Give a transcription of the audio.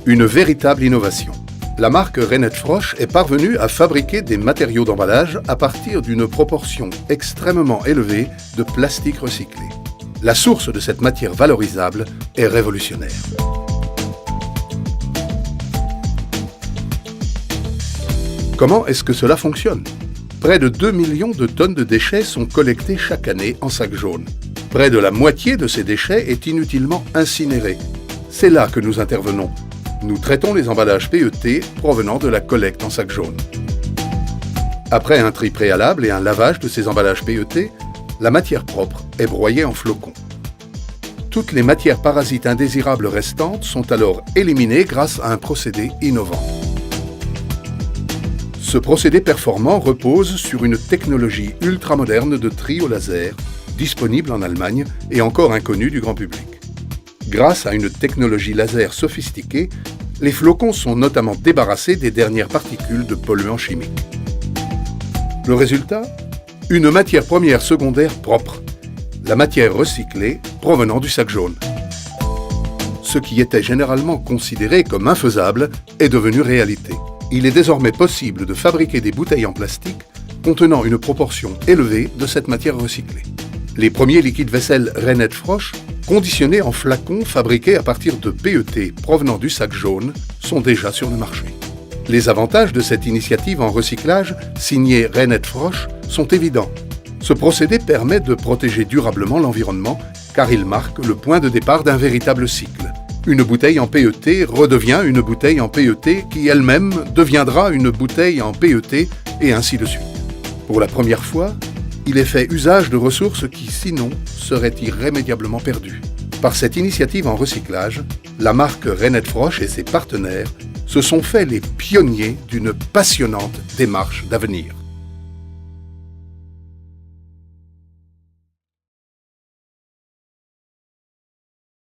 Une véritable innovation. La marque Reinette Frosch est parvenue à fabriquer des matériaux d'emballage à partir d'une proportion extrêmement élevée de plastique recyclé. La source de cette matière valorisable est révolutionnaire. Comment est-ce que cela fonctionne? Près de 2 millions de tonnes de déchets sont collectés chaque année en sac jaune. Près de la moitié de ces déchets est inutilement incinérée. C'est là que nous intervenons. Nous traitons les emballages PET provenant de la collecte en sac jaune. Après un tri préalable et un lavage de ces emballages PET, la matière propre est broyée en flocons. Toutes les matières parasites indésirables restantes sont alors éliminées grâce à un procédé innovant. Ce procédé performant repose sur une technologie ultramoderne de tri au laser, disponible en Allemagne et encore inconnue du grand public. Grâce à une technologie laser sophistiquée, les flocons sont notamment débarrassés des dernières particules de polluants chimiques. Le résultat? Une matière première secondaire propre, la matière recyclée provenant du sac jaune. Ce qui était généralement considéré comme infaisable est devenu réalité. Il est désormais possible de fabriquer des bouteilles en plastique contenant une proportion élevée de cette matière recyclée. Les premiers liquides vaisselle Reinette Frosch, conditionnés en flacons fabriqués à partir de PET provenant du sac jaune, sont déjà sur le marché. Les avantages de cette initiative en recyclage, signée Reinette Frosch, sont évidents. Ce procédé permet de protéger durablement l'environnement car il marque le point de départ d'un véritable cycle. Une bouteille en PET redevient une bouteille en PET qui elle-même deviendra une bouteille en PET et ainsi de suite. Pour la première fois, il est fait usage de ressources qui, sinon, seraient irrémédiablement perdues. Par cette initiative en recyclage, la marque Reinette Frosch et ses partenaires se sont fait les pionniers d'une passionnante démarche d'avenir.